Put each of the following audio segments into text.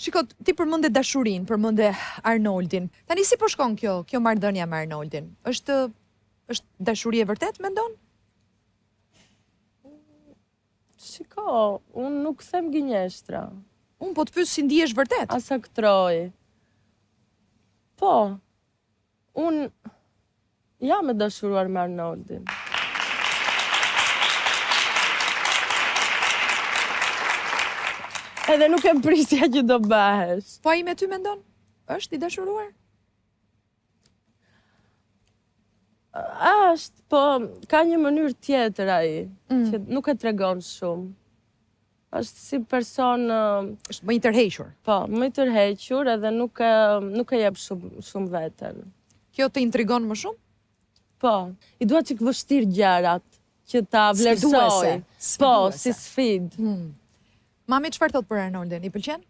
Shiko, ti përmende dashurin, përmende Arnoldin. Tani si po shkon kjo marrëdhënia me Arnoldin? Është dashuri e vërtet, mendon? Shiko, unë nuk them gënjeshtra. Unë po të pyes si ndihesh vërtet. Asa këtroj. Po, unë jam e dashuruar me Arnoldin. Edhe nuk e prisja që do bëhesh. Po ai me ty mendon? Është i dashuruar? Është, po ka një mënyrë tjetër ai, që nuk e tregon shumë. Është si person... është më i tërhequr. Po, më i tërhequr edhe nuk e jep shumë veten. Kjo të intrigon më shumë? Po, i dua çik vështirë gjërat, që ta vlerësoj. Po, si sfidë. Mami çfarë thot për Arnoldin? I pëlqen?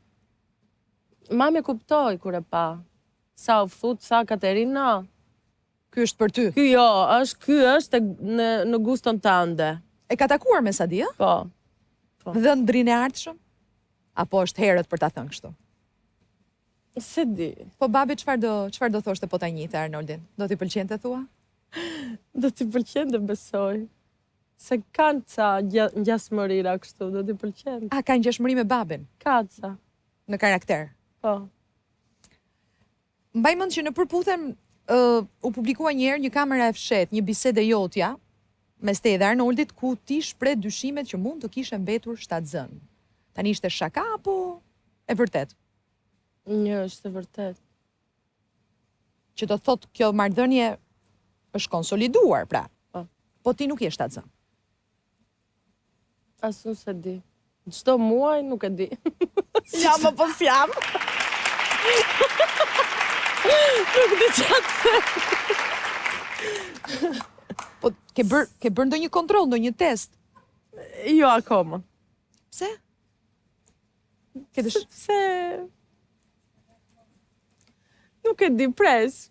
Mami e kuptoi kur e pa. Sa u fut, sa Katerina. Ky është për ty. Ky është në guston tënde. E ka takuar me Sadi, ë? Po. Dhe ndrinë e ardhshëm? Apo është herët për ta thënë kështu? Se di. Po babi çfarë do thoshte po ta njihte Arnoldin? Do t'i pëlqente thua? Do t'i pëlqente besoj. Se kanë ca ngjashmërira kështu, do t'i pëlqente. A, ka ngjashmëri me babin? Ka ca. Në karakter? Po. Mbaj mend që në përputhen u publikua një kamera e fshet, një bisede jotja, mes te dhe Arnoldit, ku ti shpreh dyshimet që mund të kishe mbetur shtatzën. Tani ishte shaka apo e vërtet? Është e vërtet. Që do thot kjo marrëdhënie është konsoliduar, pra. Po ti nuk je shtatzën. Asun se di. Çdo muaj nuk e di. Jam apo s'jam? Nuk di çfarë. Po ke bër ndonjë kontroll, ndonjë test? Jo akoma. Pse? Sepse nuk e di, pres.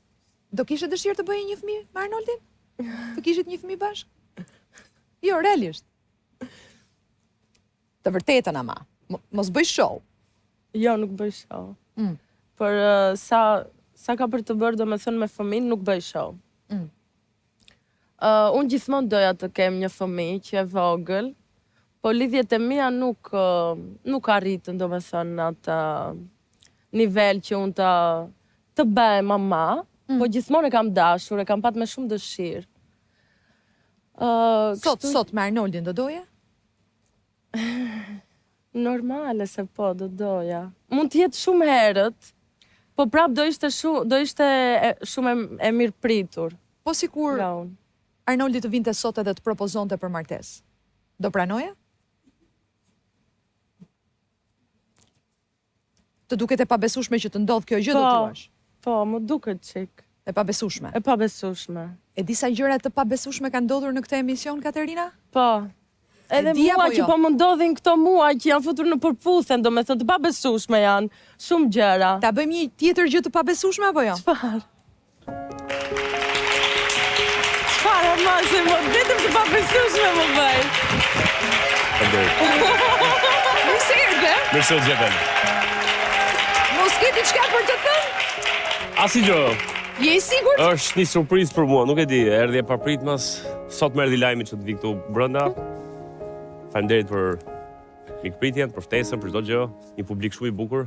Do kishe dëshirë të bëje një fëmijë me Arnoldin? Të kishit një fëmijë bashkë? Jo, realisht. Të vërtetën ama. Mos bëj show. Jo, nuk bëj show. Por sa ka për të bërë do me thënë me fëmin, nuk bëj show. Unë gjithmonë doja të kem një fëmijë që e vogël, po lidhjet e mia nuk arritën do me thënë në atë nivel që unë të bëj mama, po gjithmonë e kam dashur, e kam pat me shumë dëshirë. Sot me Arnoldin do doje? Normale se po, do doja. Mund të jetë shumë herët, po prap do ishte shumë e mirë pritur. Po sikur Arnoldi të vinte sot edhe të propozonte për martesë, do pranoje? Të duket e pabesueshme që të ndodh kjo gjë, do thuash? Po, më duket çik. E pabesueshme? E pabesueshme. E disa gjëra të pabesueshme kanë ndodhur në këtë emision, Katerina? Po. Edhe mua që po më ndodhin këto muaj që janë futur në përputhen, do me thënë të pabesueshme janë, shumë gjëra. Ta bëjmë një tjetër gjë të pabesueshme apo jo? Çfarë? Çfarë ma se më vetëm të pabesueshme më bëj. Mirë se erdhe. Mirë se u gjetëm. Mos ke diçka për të thënë? Asgjë. Je i sigurt? Është një surprizë për mua, nuk e di, erdhi e papritmas. Sot më erdhi lajmi që të vi këtu brenda. Faleminderit për mikpritjen, për ftesën, për çdo gjë. Një publik shumë i bukur.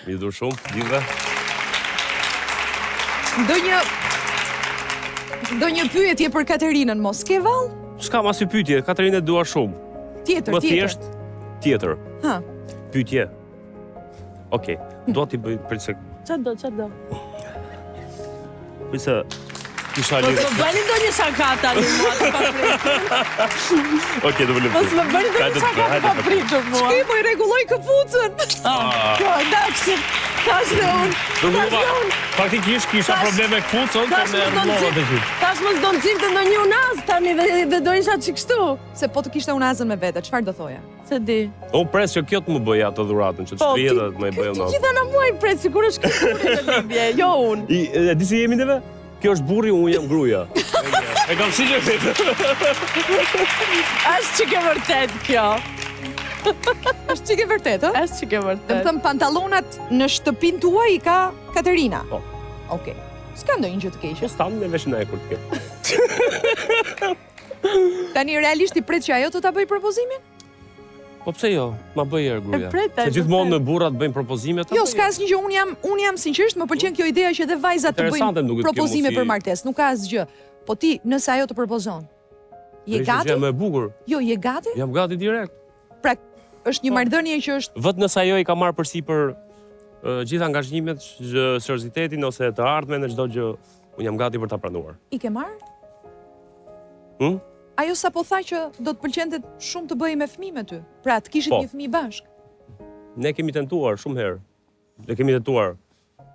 Mi dur shumë, gjithëve. Ndonjë pyetje për Katerinën, mos ke vallë? S'kam asnjë pyetje, Katerinën e dua shumë. Tjetër. Më thjesht tjetër. Ha. Pyetje. Okej, do t'i bëj për se... Çfarë do? Pse kisha lidhur. Mos më bëni ndonjë shaka tani mua të papritur. Okej, do vëlem. Mos më bëni ndonjë shaka të papritur mua. Shkoj po i rregulloj këpucën. Jo, ndaksi. Tash dhe unë. Faktikisht kisha probleme këpucën, po me rrugën të gjithë. Tash mos do nxirrte ndonjë unaz tani dhe do isha çik kështu. Se po të kishte unazën me vete, çfarë do thoje? Se di. Unë pres që kjo të më bëj atë dhuratën, që të shtrije dhe të më bëj unazë. Ti gjitha në mua i pres, sikur është këtë në lidhje, jo unë. E di si jemi neve? Kjo është burri, unë jam gruaja. E kam si që Është që ke vërtet kjo. Është çike vërtet, ë? Është çike Do të vërtet. thëmë pantallonat në shtëpinë tuaj i ka Katerina. Po. Okej. S'ka ndonjë gjë të keqe. Po stan me veshin e kur të ketë. Tani realisht i pret që ajo të ta bëj propozimin? Po pse jo? Ma bëj herë gruaja. pret, Se gjithmonë me burrat bëjnë propozime ta Jo, bëj. s'ka asnjë gjë. Unë jam sinqerisht, më pëlqen kjo ideja që edhe vajzat të Interesante bëjnë më duket kjo propozime mos i- për martesë. Nuk ka asgjë. Po ti, nëse ajo të propozon, je Ishte gati? gjë më e bukur. Jo, je gati? Jam gati direkt. Pra, është një marrëdhënie që është Vetë nëse ajo i ka marrë përsipër gjithë angazhimet, seriozitetin ose të ardhmen në çdo gjë, unë jam gati për ta pranuar. i ke marr? Hm? Ajo sapo tha që do të pëlqente shumë të bëjë me fëmijë me ty. Pra, të kishit Po. një fëmijë bashk. Ne kemi tentuar shumë herë. Ne kemi tentuar.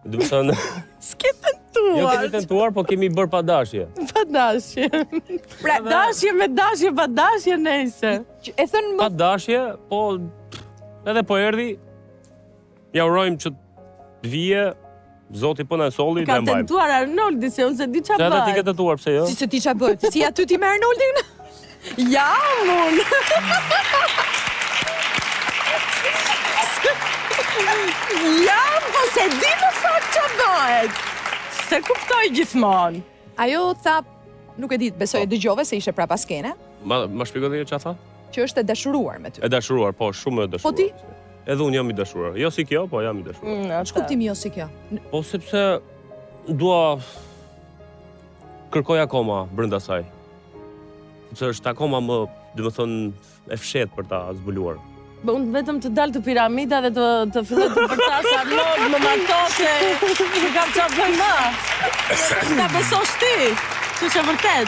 Do të thënë, S'ke jo kemi tentuar. tentuar, po kemi bërë pa dashje. Pa dashje. Pra, Dashje me dashje, pa dashje nejse. e thën Pa më dashje, po edhe po erdhi, ja urojmë që të vije, Zoti po na solli Ka dhe mbajmë. tentuar Arnoldi se unë se di Se çfarë edhe ti ke bëj. tentuar, pse jo? si se ti ç'a bëhet? Si aty ti me Arnoldin? Ja, unë. Ja, po se di më fakt ç'a bëhet. Se kuptoj gjithmonë. Ajo tha, nuk e di, besoj e Po. dëgjove se ishe prapa skene, Ma shpjegoj dhe çfarë tha? që është e dashuruar me ty. E dashuruar, po, shumë e dashuruar. Po ti? Edhe unë jam i dashuruar. Jo si kjo, po jam i dashuruar. Kuptimi jo si kjo. Po sepse dua kërkoj akoma brenda saj. Sepse është akoma më, domethënë, e fshet për ta zbuluar. Bë, unë vetëm të dalë të piramida dhe të filloj të përtas Arnold, më martose, nuk kam çfarë bëj më. Ta besosh ti, që është e vërtet.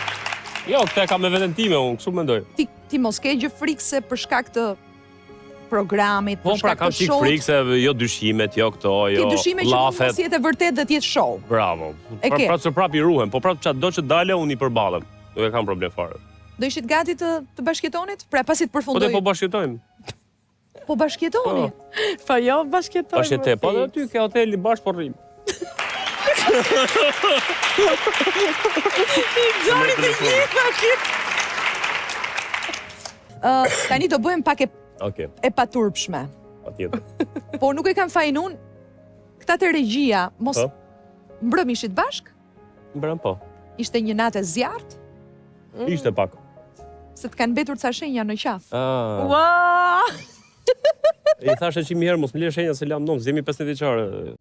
Jo, këtë e kam me veten time, unë kështu mendoj. Ti mos ke gjë frikse për shkak të programit, Po për pra shkak kam të çik show. frikë se jo dyshimet, jo këto, Ke jo dyshime që mund llafet. mos jetë e vërtet dhe të jetë show. Bravo. E ke. Pra se prap i ruhem, po prap çdo që dale unë i përballem. Nuk e kam problem fare. Do ishit gati të bashkëtonit? Pra pasi të Po përfundoj. te po bashkëtojmë. Po bashkëtoni. Po jo, bashkëtoj. Bashkëte, po edhe ty ke hoteli bash po rrim. Gjori të gjitha. Tani do bëhem pak Okej, e paturpshme. patjetër. Po nuk e kam fajin unë, këta të regjia, mos Po. mbrëm ishit bashk? Mbram po. Ishte një natë e zjarrt, Ishte pak. se të kanë mbetur ca shenja në qafë. Ah. Ua! I thashë 100 herë mos më lë shenja se lam nom, zemi 15 vjeçare.